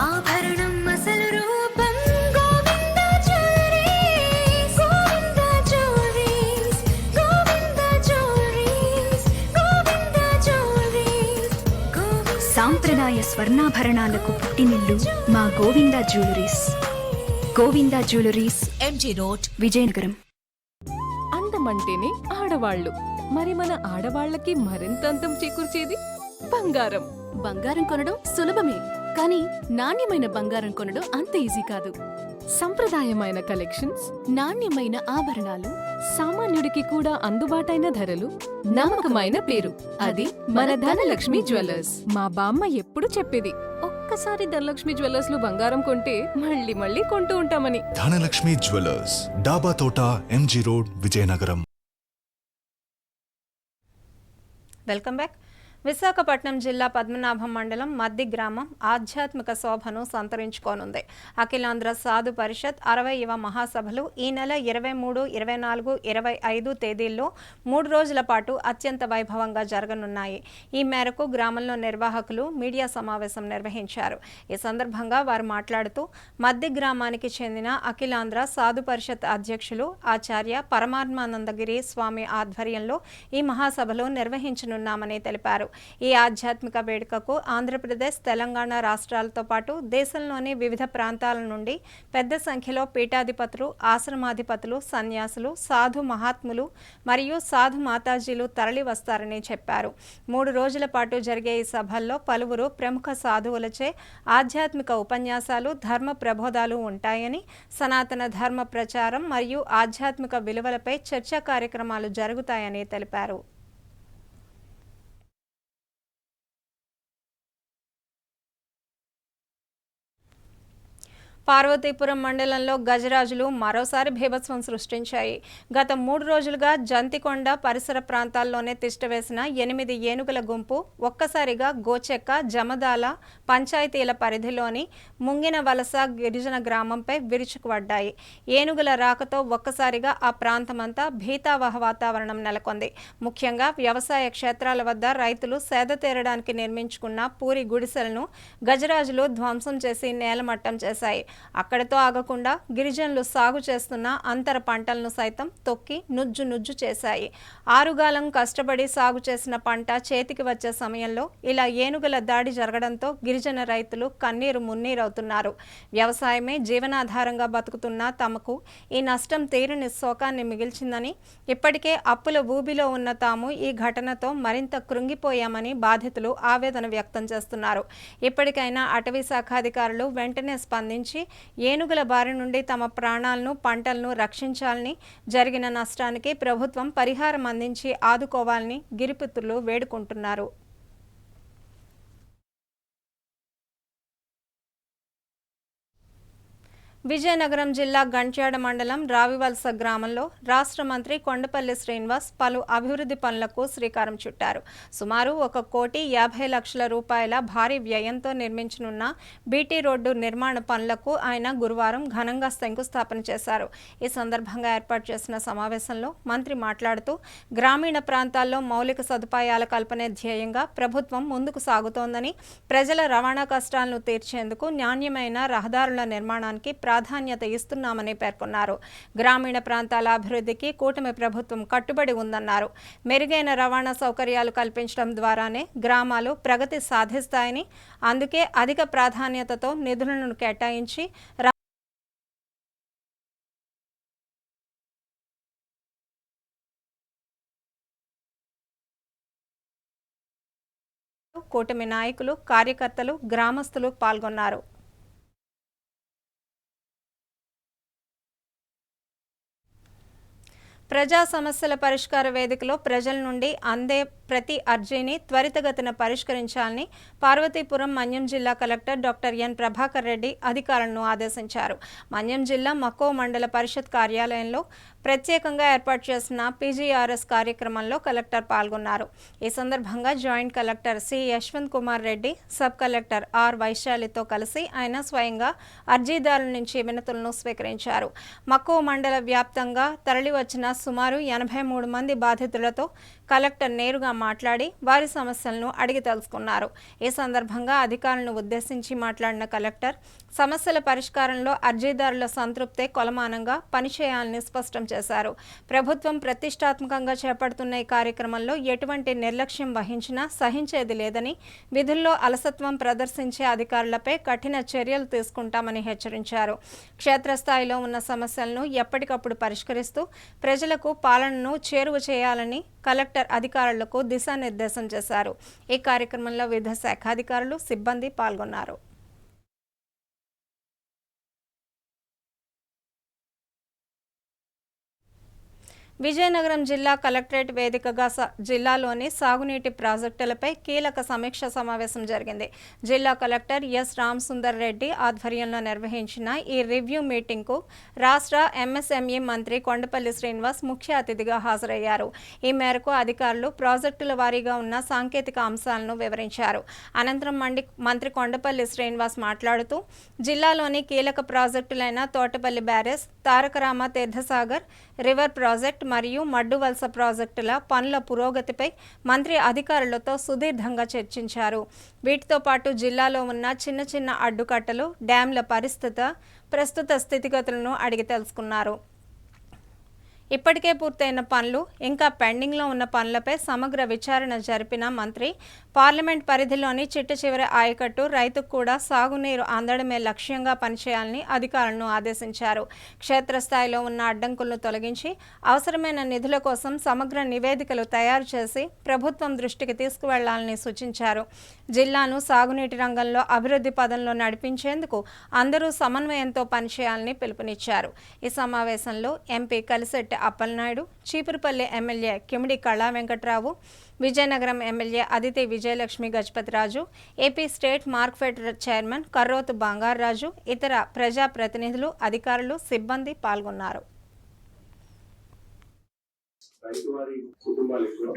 ఆభరణం అసలు రూపం Govinda jewelleries, Govinda jewelleries, Govinda jewelleries, Govinda jewelleries. సాంప్రదాయ స్వర్ణాభరణాలకు పుట్టినిల్లు మా Govinda jewelleries. Govinda jewelleries, MG road, Vizianagaram. అందమంటేనే ఆడవాళ్లు, మరి మన ఆడవాళ్లకి మరింత అందం చేకూర్చేది బంగారం. బంగారం కొనడం సులభమే, కానీ నాణ్యమైన బంగారం కొనడం అంత ఈజీ కాదు. సంప్రదాయమైన కలెక్షన్స్, నాణ్యమైన ఆభరణాలు, సామాన్యుడికి కూడా అందుబాటైన ధరలు, నమ్మకమైన పేరు, అది మన ధనలక్ష్మి జ్యువెలర్స్. మా బామ్మ ఎప్పుడు చెప్పేది, ఒక్కసారి ధనలక్ష్మి జ్యువెలర్స్ లో బంగారం కొంటే మళ్ళీ మళ్ళీ కొంటూ ఉంటామని. ధనలక్ష్మి జ్యువెలర్స్, డాబా తోట, MG road, Vizianagaram. Welcome back. Visakhapatnam జిల్లా పద్మనాభం మండలం మద్ది గ్రామం ఆధ్యాత్మిక శోభను సంతరించుకోనుంది. అఖిలాంధ్ర సాధు పరిషత్ 60వ మహాసభలు ఈ నెల 23, 24, 25 తేదీల్లో 3 రోజుల పాటు అత్యంత వైభవంగా జరగనున్నాయి. ఈ మేరకు గ్రామంలో నిర్వాహకులు మీడియా సమావేశం నిర్వహించారు. ఈ సందర్భంగా వారు మాట్లాడుతూ మద్ది గ్రామానికి చెందిన అఖిలాంధ్ర సాధు పరిషత్ అధ్యక్షులు ఆచార్య పరమాత్మానందగిరి స్వామి ఆధ్వర్యంలో ఈ మహాసభలు నిర్వహించనున్నామని తెలిపారు. ఈ ఆధ్యాత్మిక వేడుకకు ఆంధ్రప్రదేశ్, తెలంగాణ రాష్ట్రాలతో పాటు దేశంలోని వివిధ ప్రాంతాల నుండి పెద్ద సంఖ్యలో పీఠాధిపతులు, ఆశ్రమాధిపతులు, సన్యాసులు, సాధు మహాత్ములు మరియు సాధు మాతాజీలు తరలి వస్తారని చెప్పారు. 3 రోజుల పాటు జరిగే ఈ సభల్లో పలువురు ప్రముఖ సాధువులచే ఆధ్యాత్మిక ఉపన్యాసాలు, ధర్మ ప్రబోధాలు ఉంటాయని, సనాతన ధర్మ ప్రచారం మరియు ఆధ్యాత్మిక విలువలపై చర్చా కార్యక్రమాలు జరుగుతాయని తెలిపారు. పార్వతీపురం మండలంలో గజరాజులు మరోసారి బీభత్సం సృష్టించాయి. గత 3 రోజులుగా జంతికొండ పరిసర ప్రాంతాల్లోనే తిష్టవేసిన 8 ఏనుగుల గుంపు ఒక్కసారిగా గోచెక్క, జమదాల పంచాయతీల పరిధిలోని ముంగిన వలస గిరిజన గ్రామంపై విరుచుకుపడ్డాయి. ఏనుగుల రాకతో ఒక్కసారిగా ఆ ప్రాంతమంతా భీతావహ వాతావరణం నెలకొంది. ముఖ్యంగా వ్యవసాయ క్షేత్రాల వద్ద రైతులు సేద తీరడానికి నిర్మించుకున్న పూరి గుడిసెలను గజరాజులు ధ్వంసం చేసి నేలమట్టం చేశాయి. అక్కడితో ఆగకుండా గిరిజనులు సాగు చేస్తున్న అంతర పంటలను సైతం తొక్కి నుజ్జు చేశాయి. ఆరుగాలం కష్టపడి సాగు చేసిన పంట చేతికి వచ్చే సమయంలో ఇలా ఏనుగుల దాడి జరగడంతో గిరిజన రైతులు కన్నీరు మున్నీరవుతున్నారు. వ్యవసాయమే జీవనాధారంగా బతుకుతున్న తమకు ఈ నష్టం తీరని శోకాన్ని మిగిల్చిందని, ఇప్పటికే అప్పుల ఊబిలో ఉన్న తాము ఈ ఘటనతో మరింత కృంగిపోయామని బాధితులు ఆవేదన వ్యక్తం చేస్తున్నారు. ఇప్పటికైనా అటవీ శాఖ అధికారులు వెంటనే స్పందించి ఏనుగుల బారి నుండి తమ ప్రాణాలను, పంటలను రక్షించాలని, జరిగిన నష్టానికి ప్రభుత్వం పరిహారం అందించి ఆదుకోవాలని గిరిపుత్రులు వేడుకుంటున్నారు. విజయనగరం జిల్లా గంట్యాడ మండలం రావివలస గ్రామంలో రాష్ట్ర మంత్రి కొండపల్లి శ్రీనివాస్ పలు అభివృద్ధి పనులకు శ్రీకారం చుట్టారు. సుమారు 1,50,00,000 రూపాయల భారీ వ్యయంతో నిర్మించనున్న బీటీ రోడ్డు నిర్మాణ పనులకు ఆయన గురువారం ఘనంగా శంకుస్థాపన చేశారు. ఈ సందర్భంగా ఏర్పాటు చేసిన సమావేశంలో మంత్రి మాట్లాడుతూ గ్రామీణ ప్రాంతాల్లో మౌలిక సదుపాయాల కల్పనే ధ్యేయంగా ప్రభుత్వం ముందుకు సాగుతోందని, ప్రజల రవాణా కష్టాలను తీర్చేందుకు నాణ్యమైన రహదారుల నిర్మాణానికి ప్రాధాన్యత ఇస్తున్నామని పేర్కొన్నారు. గ్రామీణ ప్రాంతాల అభివృద్ధికి కూటమి ప్రభుత్వం కట్టుబడి ఉందన్నారు. మెరుగైన రవాణా సౌకర్యాలు కల్పించడం ద్వారానే గ్రామాలు ప్రగతి సాధిస్తాయని, అందుకే అధిక ప్రాధాన్యతతో నిధులను కేటాయించి కూటమి నాయకులు, కార్యకర్తలు, గ్రామస్తులు పాల్గొన్నారు. ప్రజా సమస్యల పరిష్కార వేదికలో ప్రజల నుండి అందే ప్రతి అర్జీని త్వరితగతిన పరిష్కరించాలని పార్వతీపురం మన్యం జిల్లా collector doctor N Prabhakar Reddy అధికారులను ఆదేశించారు. మన్యం జిల్లా మక్కో మండల పరిషత్ కార్యాలయంలో ప్రత్యేకంగా ఏర్పాటు చేసిన పీజీఆర్ఎస్ కార్యక్రమంలో కలెక్టర్ పాల్గొన్నారు. ఈ సందర్భంగా joint collector C Yashwant Kumar Reddy, sub collector R వైశాలితో కలిసి ఆయన స్వయంగా అర్జీదారుల నుంచి వినతులను స్వీకరించారు. మక్కో మండల వ్యాప్తంగా తరలివచ్చిన సుమారు 83 మంది బాధితులతో కలెక్టర్ నేరుగా మాట్లాడి వారి సమస్యలను అడిగి తెలుసుకున్నారు. ఈ సందర్భంగా అధికారులను ఉద్దేశించి మాట్లాడిన కలెక్టర్ సమస్యల పరిష్కారంలో అర్జీదారుల సంతృప్తే కొలమానంగా పనిచేయాలని స్పష్టం చేశారు. ప్రభుత్వం ప్రతిష్టాత్మకంగా చేపడుతున్న ఈ కార్యక్రమంలో ఎటువంటి నిర్లక్ష్యం వహించినా సహించేది లేదని, విధుల్లో అలసత్వం ప్రదర్శించే అధికారులపై కఠిన చర్యలు తీసుకుంటామని హెచ్చరించారు. క్షేత్రస్థాయిలో ఉన్న సమస్యలను ఎప్పటికప్పుడు పరిష్కరిస్తూ ప్రజలకు పాలనను చేరువ చేయాలని కలెక్టర్ అధికారులకు దిశానిర్దేశం చేశారు. ఈ కార్యక్రమంలో వివిధ శాఖాధికారులు, సిబ్బంది పాల్గొన్నారు. విజయనగరం జిల్లా కలెక్టరేట్ వేదికగా జిల్లాలోని సాగునీటి ప్రాజెక్టులపై కీలక సమీక్ష సమావేశం జరిగింది. జిల్లా కలెక్టర్ ఎస్ రామసుందర్ రెడ్డి ఆధ్వర్యంలో నిర్వహించిన ఈ రివ్యూ మీటింగ్కు రాష్ట్ర ఎంఎస్ఎంఈ మంత్రి కొండపల్లి శ్రీనివాస్ ముఖ్య అతిథిగా హాజరయ్యారు. ఈ మేరకు అధికారులు ప్రాజెక్టుల వారీగా ఉన్న సాంకేతిక అంశాలను వివరించారు. అనంతరం మంత్రి కొండపల్లి శ్రీనివాస్ మాట్లాడుతూ జిల్లాలోని కీలక ప్రాజెక్టులైన Thotapalli barrage, Tarakarama Teerthasagar river project మరియు మడ్డువలస ప్రాజెక్టుల పనుల పురోగతిపై మంత్రి అధికారులతో సుదీర్ఘంగా చర్చించారు. వీటితో పాటు జిల్లాలో ఉన్న చిన్న చిన్న అడ్డుకట్టలు, డ్యాంల ప్రస్తుత స్థితిగతులను అడిగి తెలుసుకున్నారు. ఇప్పటికే పూర్తయిన పనులు ఇంకా పెండింగ్లో ఉన్న పనులపై సమగ్ర విచారణ జరిపిన మంత్రి పార్లమెంట్ పరిధిలోని చిట్ట చివరి ఆయకట్టు రైతుకు కూడా సాగునీరు అందడమే లక్ష్యంగా పనిచేయాలని అధికారులను ఆదేశించారు. క్షేత్రస్థాయిలో ఉన్న అడ్డంకులను తొలగించి అవసరమైన నిధుల కోసం సమగ్ర నివేదికలు తయారు చేసి ప్రభుత్వం దృష్టికి తీసుకువెళ్లాలని సూచించారు. జిల్లాను సాగునీటి రంగంలో అభివృద్ధి పదంలో నడిపించేందుకు అందరూ సమన్వయంతో పనిచేయాలని పిలుపునిచ్చారు. ఈ సమావేశంలో MP Kalisetti Appalanaidu, Cheepurupalli MLA Kimidi Kala Venkatrao, Vizianagaram MLA Aditi Vijayalakshmi Gajapathiraju, AP state Markfed chairman Karrothu Bangaraju, ఇతర ప్రజాప్రతినిధులు, అధికారులు, సిబ్బంది పాల్గొన్నారు. రైతువారి కుటుంబాలు ఎక్కువ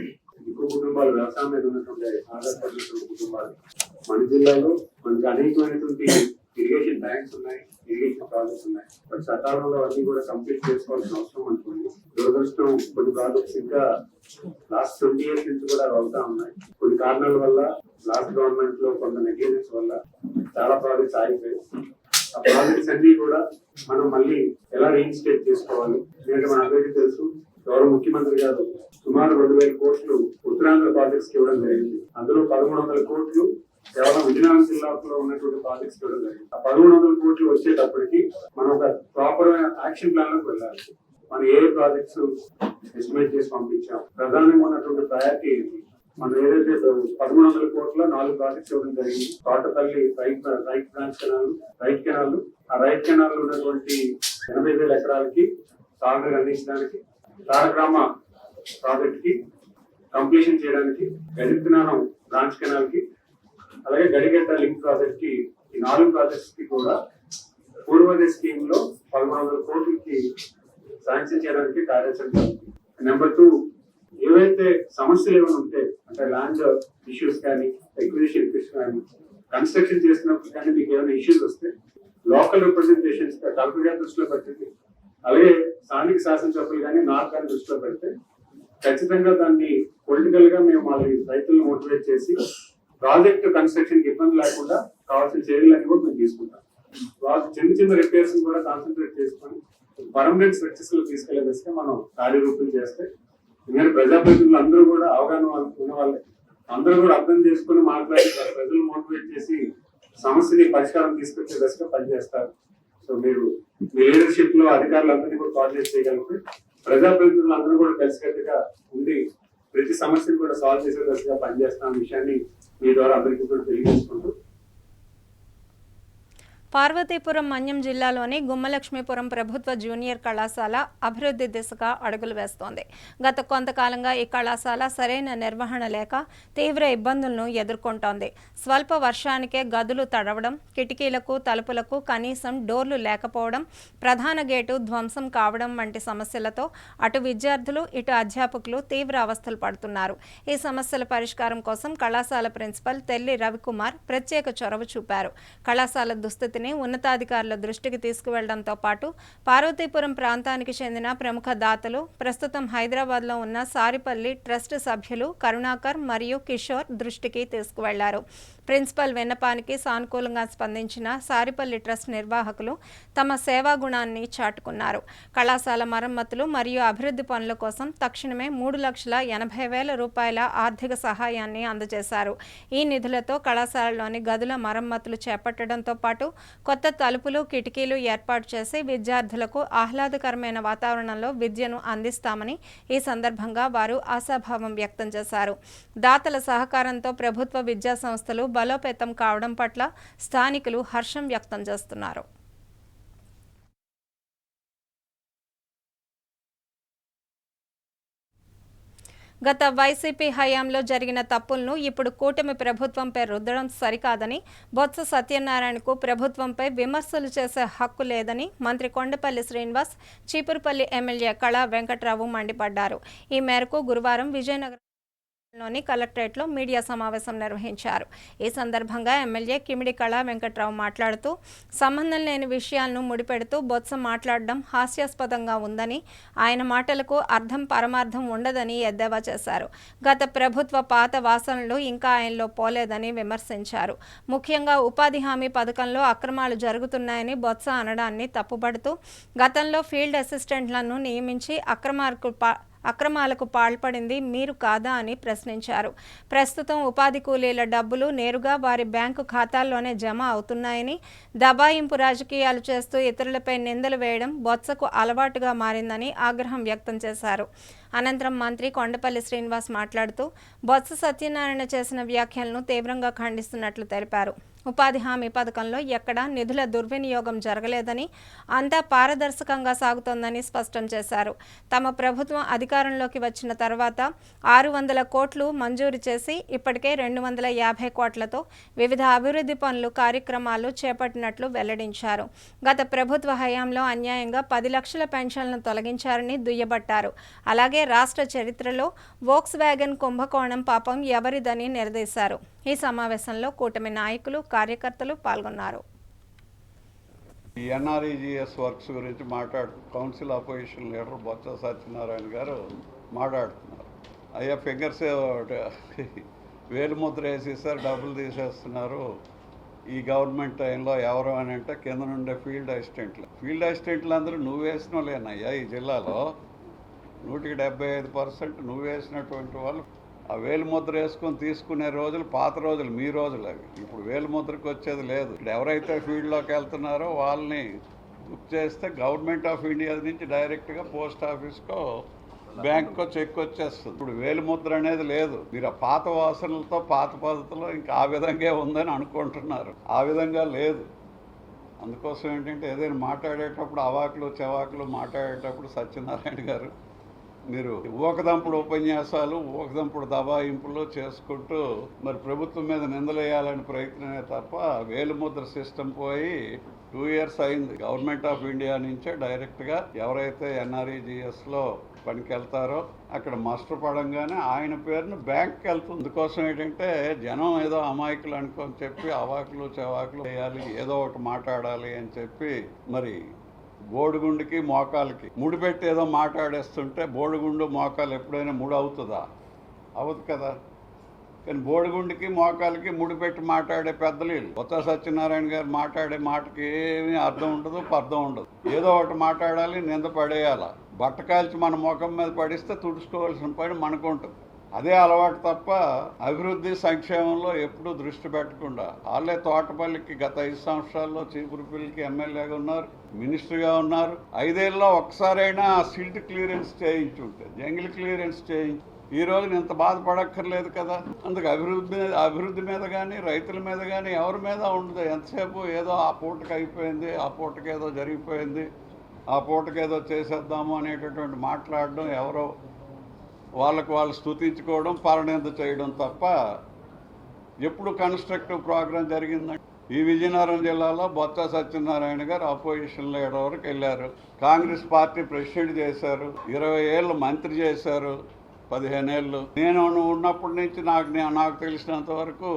కుటుంబాలు వ్యవసాయం మీద ఉన్నటువంటి ఆధారపడినటువంటి కుటుంబాలు మన జిల్లాలో మనకి అనేకమైనటువంటి ఇరిగేషన్ బ్యాంక్స్ ఉన్నాయి, ఇరిగేషన్ ప్రాజెక్ట్స్ ఉన్నాయి. బట్ సకాలంలో అన్ని కూడా కంప్లీట్ చేసుకోవాల్సిన అవసరం అనుకోండి. దురదృష్టం కొన్ని ప్రాజెక్ట్స్ ఇంకా లాస్ట్ 20 years నుంచి కూడా అవుతా ఉన్నాయి. కొన్ని కారణాల వల్ల లాస్ట్ గవర్నమెంట్ లో కొంత నెగ్లిజెన్స్ వల్ల చాలా ప్రాజెక్ట్స్ ఆగిపోయాయి. ఆ ప్రాజెక్ట్స్ అన్ని కూడా మనం మళ్ళీ ఎలా రీఇన్స్టేట్ చేసుకోవాలి ఎందుకంటే మన అందరికీ తెలుసు గౌరవ ముఖ్యమంత్రి గారు సుమారు 2,000 కోట్లు ఉత్తరాంధ్ర ప్రాజెక్ట్స్ ఇవ్వడం జరిగింది. అందులో 1,300 కోట్లు కేవలం విజయనగరం జిల్లాలో ఉన్నటువంటి ప్రాజెక్ట్స్ ఇవ్వడం జరిగింది. ఆ 1,300 కోట్లు వచ్చేటప్పటికి మనం ఒక ప్రాపర్ యాక్షన్ ప్లాన్ లోకి వెళ్ళాలి. మనం ఏ ప్రాజెక్ట్స్ ఎస్టిమేట్ చేసి పంపించాం, ప్రధానంగా ఉన్నటువంటి ప్రయారిటీ ఏంటి, మనం ఏదైతే 1,300 కోట్ల 4 ప్రాజెక్ట్స్ ఇవ్వడం జరిగింది. తోటపల్లి రైట్ బ్రాంచ్ కెనాల్, ఆ రైట్ కెనాల్ లో ఉన్నటువంటి 80,000 ఎకరాలకి సాగునీరు అందించడానికి, తారగ్రామ ప్రాజెక్ట్ కి కంప్లీషన్ చేయడానికి, గడిపినానం బ్రాంచ్ కెనాల్ కి, అలాగే గడిగడ్డ లింక్ ప్రాజెక్ట్ కి, ఈ 4 ప్రాజెక్ట్స్ కి కూడా పూర్వోదయ స్కీమ్ లో 1,100 కోట్లకి శాంక్షన్ చేయడానికి కార్యాచరణ. నెంబర్ 2, ఏవైతే సమస్యలు ఏమైనా ఉంటే అంటే ల్యాండ్ ఇష్యూస్ కానీ, ఎక్విజిషన్ ఇష్యూస్ కానీ, కన్స్ట్రక్షన్ చేసినప్పుడు కానీ మీకు ఏమైనా ఇష్యూస్ వస్తే లోకల్ రిప్రజెంటేషన్స్ కలెక్టర్ గారి దృష్టిలో పెట్టండి. అలాగే స్థానిక శాసనసభ్యులు కానీ నాకు కానీ దృష్టిలో పెడితే ఖచ్చితంగా దాన్ని పొలిటికల్ గా మేము వాళ్ళ రైతులను మోటివేట్ చేసి ప్రాజెక్ట్ కన్స్ట్రక్షన్ కి ఇబ్బంది లేకుండా కావాల్సిన చర్యలన్నీ కూడా మేము తీసుకుంటాం. చిన్న చిన్న రిపేర్స్ కూడా కాన్సన్ట్రేట్ చేసుకొని పర్మనెంట్ స్ట్రక్చర్స్ లో తీసుకెళ్లే దిశగా మనం కార్యరూపం చేస్తే ఎందుకంటే ప్రజాప్రతినిధులు అందరూ కూడా అవగాహన ఉన్న వాళ్ళే, అందరూ కూడా అర్థం చేసుకుని మాట్లాడి ప్రజలు మోటివేట్ చేసి సమస్యని పరిష్కారం తీసుకొచ్చే దశగా పనిచేస్తారు. సో మీరు మీ లీడర్షిప్ లో అధికారులందరినీ కూడా కోఆర్డినేట్ చేయగలిగితే ప్రజాప్రతినిధులు అందరూ కూడా కలిసికట్టుగా ఉండి ప్రతి సమస్యను కూడా సాల్వ్ చేసే దశగా పనిచేస్తున్న విషయాన్ని మీ ద్వారా అందరికీ కూడా తెలియజేసుకుంటూ పార్వతీపురం మన్యం జిల్లాలోని గుమ్మలక్ష్మీపురం ప్రభుత్వ జూనియర్ కళాశాల అభివృద్ధి దిశగా అడుగులు వేస్తోంది. గత కొంతకాలంగా ఈ కళాశాల సరైన నిర్వహణ లేక తీవ్ర ఇబ్బందులను ఎదుర్కొంటోంది. స్వల్ప వర్షానికే గదులు తడవడం, కిటికీలకు తలుపులకు కనీసం డోర్లు లేకపోవడం, ప్రధాన గేటు ధ్వంసం కావడం వంటి సమస్యలతో అటు విద్యార్థులు ఇటు అధ్యాపకులు తీవ్ర అవస్థలు పడుతున్నారు. ఈ సమస్యల పరిష్కారం కోసం కళాశాల ప్రిన్సిపల్ తెల్లి రవికుమార్ ప్రత్యేక చొరవ చూపారు. కళాశాల దుస్థితిని ఉన్నతాధికారుల దృష్టికి తీసుకువెళ్లడంతో పాటు పార్వతీపురం ప్రాంతానికి చెందిన ప్రముఖ దాతలు, ప్రస్తుతం హైదరాబాద్లో ఉన్న సారిపల్లి ట్రస్ట్ సభ్యులు కరుణాకర్ మరియు కిషోర్ దృష్టికి తీసుకువెళ్లారు. ప్రిన్సిపల్ విన్నపానికి సానుకూలంగా స్పందించిన సారిపల్లి ట్రస్ట్ నిర్వాహకులు తమ సేవా గుణాన్ని చాటుకున్నారు. కళాశాల మరమ్మతులు మరియు అభివృద్ధి పనుల కోసం తక్షణమే 3,80,000 రూపాయల ఆర్థిక సహాయాన్ని అందజేశారు. ఈ నిధులతో కళాశాలలోని గదుల మరమ్మతులు చేపట్టడంతో పాటు కొత్త తలుపులు, కిటికీలు ఏర్పాటు చేసి విద్యార్థులకు ఆహ్లాదకరమైన వాతావరణంలో విద్యను అందిస్తామని ఈ సందర్భంగా వారు ఆశాభావం వ్యక్తం చేశారు. దాతల సహకారంతో ప్రభుత్వ విద్యా సంస్థలు బలోపేతం కావడం పట్ల స్థానికులు హర్షం వ్యక్తం చేస్తున్నారు. గత వైసీపీ హయాంలో జరిగిన తప్పులను ఇప్పుడు కూటమి ప్రభుత్వంపై రుద్దడం సరికాదని, బొత్స సత్యనారాయణకు ప్రభుత్వంపై విమర్శలు చేసే హక్కు లేదని మంత్రి కొండపల్లి శ్రీనివాస్, చీపురుపల్లి ఎమ్మెల్యే కళా వెంకట్రావు మండిపడ్డారు. ఈ మేరకు గురువారం విజయనగరం లోని కలెక్టరేట్లో మీడియా సమావేశం నిర్వహించారు. ఈ సందర్భంగా ఎమ్మెల్యే కిమిడి కళా వెంకట్రావు మాట్లాడుతూ సంబంధం లేని విషయాలను ముడిపెడుతూ బొత్స మాట్లాడడం హాస్యాస్పదంగా ఉందని, ఆయన మాటలకు అర్థం పరమార్థం ఉండదని ఎద్దేవా చేశారు. గత ప్రభుత్వ పాత వాసనలు ఇంకా ఆయనలో పోలేదని విమర్శించారు. ముఖ్యంగా ఉపాధి హామీ పథకంలో అక్రమాలు జరుగుతున్నాయని బొత్స అనడాన్ని తప్పుపడుతూ గతంలో ఫీల్డ్ అసిస్టెంట్లను నియమించి అక్రమాలకు పాల్పడింది మీరు కాదా అని ప్రశ్నించారు. ప్రస్తుతం ఉపాధి కూలీల డబ్బులు నేరుగా వారి బ్యాంకు ఖాతాల్లోనే జమ అవుతున్నాయని, దబాయింపు రాజకీయాలు చేస్తూ ఇతరులపై నిందలు వేయడం బొత్సకు అలవాటుగా మారిందని ఆగ్రహం వ్యక్తం చేశారు. అనంతరం మంత్రి కొండపల్లి శ్రీనివాస్ మాట్లాడుతూ బొత్స సత్యనారాయణ చేసిన వ్యాఖ్యలను తీవ్రంగా ఖండిస్తున్నట్లు తెలిపారు. ఉపాధి హామీ పథకంలో ఎక్కడా నిధుల దుర్వినియోగం జరగలేదని, అంతా పారదర్శకంగా సాగుతోందని స్పష్టం చేశారు. తమ ప్రభుత్వం అధికారంలోకి వచ్చిన తర్వాత 600 కోట్లు మంజూరు చేసి ఇప్పటికే 250 కోట్లతో వివిధ అభివృద్ధి పనులు కార్యక్రమాలు చేపట్టినట్లు వెల్లడించారు. గత ప్రభుత్వ హయాంలో అన్యాయంగా 10 లక్షల పెన్షన్లను తొలగించారని దుయ్యబట్టారు. అలాగే రాష్ట్ర చరిత్రలో వోక్స్ వ్యాగన్ కుంభకోణం పాపం ఎవరిదని నిలదీశారు. ఈ సమావేశంలో కూటమి నాయకులు, కార్యకర్తలు పాల్గొన్నారు. ఎన్ఆర్ఈజీఎస్ వర్క్స్ గురించి council opposition leader Botsa Satyanarayana గారు మాట్లాడుతున్నారు. అయ్యా ఫింగర్స్ వేలుముద్ర వేసేసారు, డబ్బులు తీసేస్తున్నారు. ఈ గవర్నమెంట్ టైంలో ఎవరు అని అంటే కింద నుండే ఫీల్డ్ అసిస్టెంట్లు అందరూ నువ్వు వేసిన వాళ్ళేనయ్యా. ఈ జిల్లాలో 175% నువ్వు వేసినటువంటి వాళ్ళు. ఆ వేలుముద్ర వేసుకొని తీసుకునే రోజులు పాత రోజులు, మీ రోజులు అవి. ఇప్పుడు వేలుముద్రకు వచ్చేది లేదు. ఇప్పుడు ఎవరైతే ఫీల్డ్లోకి వెళ్తున్నారో వాళ్ళని బుక్ చేస్తే గవర్నమెంట్ ఆఫ్ ఇండియా నుంచి డైరెక్ట్గా పోస్ట్ ఆఫీస్కో బ్యాంక్కో చెక్ వచ్చేస్తుంది. ఇప్పుడు వేలుముద్ర అనేది లేదు. మీరు ఆ పాత వాసనలతో పాత పద్ధతిలో ఇంకా ఆ విధంగా ఉందని అనుకుంటున్నారు. ఆ విధంగా లేదు. అందుకోసం ఏంటంటే ఏదైనా మాట్లాడేటప్పుడు అవాకులు చెవాకులు మాట్లాడేటప్పుడు సత్యనారాయణ గారు మీరు ఊకదంపుడు ఉపన్యాసాలు, ఊకదంపుడు దబాయింపులు చేసుకుంటూ మరి ప్రభుత్వం మీద నిందలేయాలని ప్రయత్నమే తప్ప వేలుముద్ర సిస్టమ్ పోయి 2 years అయింది. గవర్నమెంట్ ఆఫ్ ఇండియా నుంచే డైరెక్ట్గా ఎవరైతే ఎన్ఆర్ఈజీఎస్లో పనికి వెళ్తారో అక్కడ మస్టర్ పడంగానే ఆయన పేరును బ్యాంక్కి వెళ్తుంది. అందుకోసం ఏంటంటే జనం ఏదో అమాయకులు అనుకొని చెప్పి అవాకులు చెవాకులు చేయాలి, ఏదో ఒకటి మాట్లాడాలి అని చెప్పి మరి బోడిగుండుకి మోకాలకి ముడిపెట్టి ఏదో మాట్లాడేస్తుంటే బోడిగుండు మోకాలు ఎప్పుడైనా ముడి అవుతుందా? అవదు కదా. కానీ బోడిగుండుకి మోకాలకి ముడిపెట్టి మాట్లాడే పెద్దలు వీళ్ళు. బొత్స సత్యనారాయణ గారు మాట్లాడే మాటకి ఏమీ అర్థం ఉండదు, పర్థం ఉండదు. ఏదో ఒకటి మాట్లాడాలి, నింద పడేయాల. బట్ట కాల్చి మన ముఖం మీద పడిస్తే తుడుచుకోవాల్సిన పని మనకు ఉంటుంది. అదే అలవాటు తప్ప అభివృద్ధి సంక్షేమంలో ఎప్పుడూ దృష్టి పెట్టకుండా వాళ్ళే తోటపల్లికి గత 5 సంవత్సరాల్లో చీపురుపల్లికి ఎమ్మెల్యేగా ఉన్నారు, మినిస్టర్గా ఉన్నారు. 5 ఏళ్ళలో ఒక్కసారైనా సిల్ట్ క్లియరెన్స్ చేయించుంటే, జంగిల్ క్లియరెన్స్ చేయించి ఈ రోజున ఇంత బాధపడక్కర్లేదు కదా. అందుకు అభివృద్ధి మీద కానీ రైతుల మీద కానీ ఎవరి మీద ఉండదు. ఎంతసేపు ఏదో ఆ పూటకి అయిపోయింది, ఆ పూటకి ఏదో జరిగిపోయింది, ఆ పూటకి ఏదో చేసేద్దాము అనేటటువంటి మాట్లాడడం, ఎవరో వాళ్ళకు వాళ్ళు స్తుతించుకోవడం, పరనింద చేయడం తప్ప ఎప్పుడు కన్స్ట్రక్టివ్ ప్రోగ్రాం జరిగిందండి. ఈ విజయనగరం జిల్లాలో బొత్స సత్యనారాయణ గారు అపోజిషన్ లీడర్ వరకు వెళ్ళారు. కాంగ్రెస్ పార్టీ ప్రెసిడెంట్ చేశారు, 20 ఏళ్ళు మంత్రి చేశారు, 15 ఏళ్ళు. నేను ఉన్నప్పటి నుంచి నాకు తెలిసినంత వరకు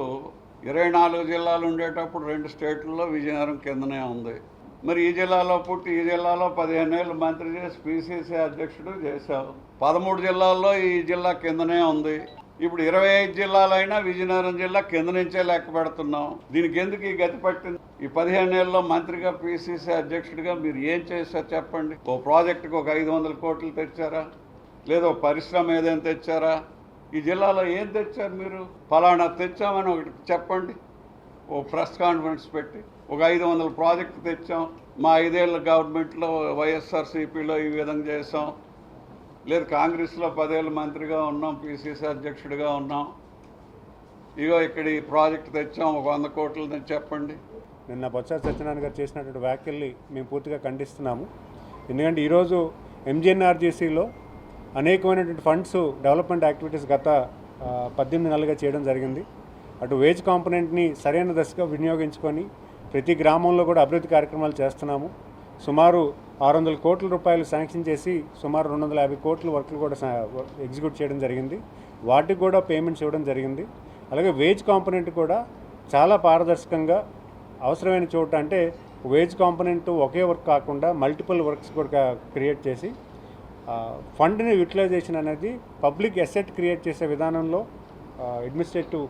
24 జిల్లాలు ఉండేటప్పుడు 2 స్టేట్లలో విజయనగరం కిందనే ఉంది. మరి ఈ జిల్లాలో పుట్టి ఈ జిల్లాలో 15 ఏళ్ళు మంత్రి చేసి పిసిసి అధ్యక్షుడు చేశావు. 13 జిల్లాల్లో ఈ జిల్లా కిందనే ఉంది. ఇప్పుడు 25 జిల్లాలైనా విజయనగరం జిల్లా కింద నుంచే లెక్క పెడుతున్నాం. దీనికి ఎందుకు ఈ గతి పట్టింది? ఈ 15 ఏళ్ళలో మంత్రిగా పిసిసి అధ్యక్షుడిగా మీరు ఏం చేశారు చెప్పండి. ఓ ప్రాజెక్టుకు ఒక 500 కోట్లు తెచ్చారా? లేదా పరిశ్రమ ఏదైనా తెచ్చారా? ఈ జిల్లాలో ఏం తెచ్చారు మీరు? ఫలానా తెచ్చామని ఒకటి చెప్పండి. ఓ ప్రెస్ కాన్ఫరెన్స్ పెట్టి ఒక 500 ప్రాజెక్టు తెచ్చాం, మా 5 ఏళ్ళ గవర్నమెంట్లో వైఎస్ఆర్సీపీలో ఈ విధంగా చేసాం, లేదు కాంగ్రెస్లో 10 ఏళ్ళు మంత్రిగా ఉన్నాం, పిసిసి అధ్యక్షుడిగా ఉన్నాం, ఇగో ఇక్కడ ఈ ప్రాజెక్టు తెచ్చాం ఒక 100 కోట్లని చెప్పండి. నిన్న బొత్స సత్యనారాయణ గారు చేసినటువంటి వ్యాఖ్యల్ని మేము పూర్తిగా ఖండిస్తున్నాము. ఎందుకంటే ఈరోజు ఎంజీఎన్ఆర్జీసీలో అనేకమైనటువంటి ఫండ్స్ డెవలప్మెంట్ యాక్టివిటీస్ గత 18 నెలలుగా చేయడం జరిగింది. అటు వేజ్ కాంపోనెంట్ని సరైన దశగా వినియోగించుకొని ప్రతి గ్రామంలో కూడా అభివృద్ధి కార్యక్రమాలు చేస్తున్నాము. సుమారు 600 కోట్ల రూపాయలు శాంక్షన్ చేసి సుమారు 250 కోట్ల వర్కులు కూడా ఎగ్జిక్యూట్ చేయడం జరిగింది. వాటికి కూడా పేమెంట్స్ ఇవ్వడం జరిగింది. అలాగే వేజ్ కాంపోనెంట్ కూడా చాలా పారదర్శకంగా అవసరమైన చోట, అంటే వేజ్ కాంపోనెంట్ ఒకే వర్క్ కాకుండా మల్టిపుల్ వర్క్స్ కూడా క్రియేట్ చేసి ఫండ్ని యూటిలైజేషన్ అనేది పబ్లిక్ అసెట్ క్రియేట్ చేసే విధానంలో అడ్మినిస్ట్రేటివ్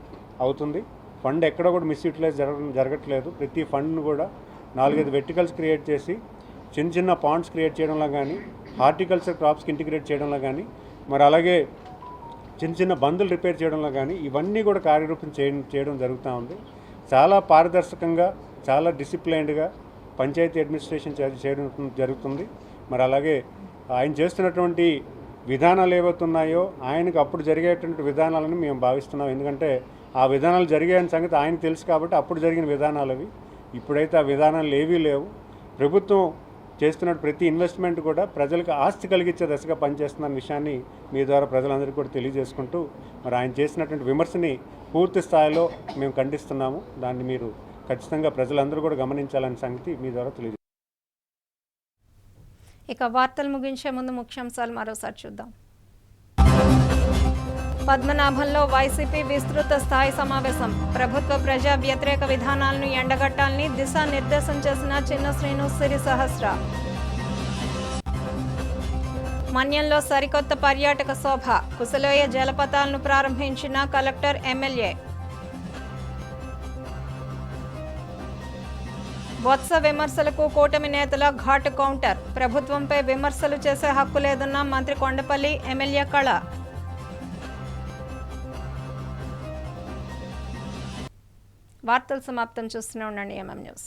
అవుతుంది. ఫండ్ ఎక్కడ కూడా మిస్యూటిలైజ్ జరగట్లేదు. ప్రతి ఫండ్ను కూడా 4-5 వెర్టికల్స్ క్రియేట్ చేసి చిన్న చిన్న పాండ్స్ క్రియేట్ చేయడంలో కానీ, హార్టికల్చర్ క్రాప్స్కి ఇంటిగ్రేట్ చేయడంలో కానీ, మరి అలాగే చిన్న చిన్న బందులు రిపేర్ చేయడంలో కానీ ఇవన్నీ కూడా కార్యరూపం చేయడం జరుగుతూ ఉంది. చాలా పారదర్శకంగా, చాలా డిసిప్లైన్డ్గా పంచాయతీ అడ్మినిస్ట్రేషన్ చేయడం జరుగుతుంది. మరి అలాగే ఆయన చేస్తున్నటువంటి విధానాలు ఏవైతున్నాయో ఆయనకు అప్పుడు జరిగేటువంటి విధానాలను మేము భావిస్తున్నాం. ఎందుకంటే ఆ విధానాలు జరిగాయని సంగతి ఆయనకు తెలుసు కాబట్టి అప్పుడు జరిగిన విధానాలు అవి. ఇప్పుడైతే ఆ విధానాలు ఏవీ లేవు. ప్రభుత్వం చేస్తున్న ప్రతి ఇన్వెస్ట్మెంట్ కూడా ప్రజలకు ఆస్తి కలిగించే దశగా పనిచేస్తున్న విషయాన్ని మీ ద్వారా ప్రజలందరికీ కూడా తెలియజేసుకుంటూ, మరి ఆయన చేసినటువంటి విమర్శని పూర్తి స్థాయిలో మేము ఖండిస్తున్నాము. దాన్ని మీరు ఖచ్చితంగా ప్రజలందరూ కూడా గమనించాలనే సంగతి మీ ద్వారా తెలియజేస్తాం. ఇక వార్తలు ముగించే ముందు ముఖ్యాంశాలు మరోసారి చూద్దాం. పద్మనాభంలో వైసీపీ విస్తృత స్థాయి సమావేశం. ప్రభుత్వ ప్రజా వ్యతిరేక విధానాలను ఎండగట్టాలని దిశానిర్దేశం చేసిన చిన్న శ్రీను సిరి సహస్ర. మన్యంలో సరికొత్త పర్యాటక శోభ. కుశలోయ జలపాతాలను ప్రారంభించిన కలెక్టర్, ఎమ్మెల్యే. బొత్స విమర్శలకు కూటమి నేతల ఘాటు కౌంటర్. ప్రభుత్వంపై విమర్శలు చేసే హక్కు లేదన్న మంత్రి కొండపల్లి, ఎమ్మెల్యే కళ. వార్తలు సమాప్తం. చూస్తూనే ఉండండి ఎంఎం న్యూస్.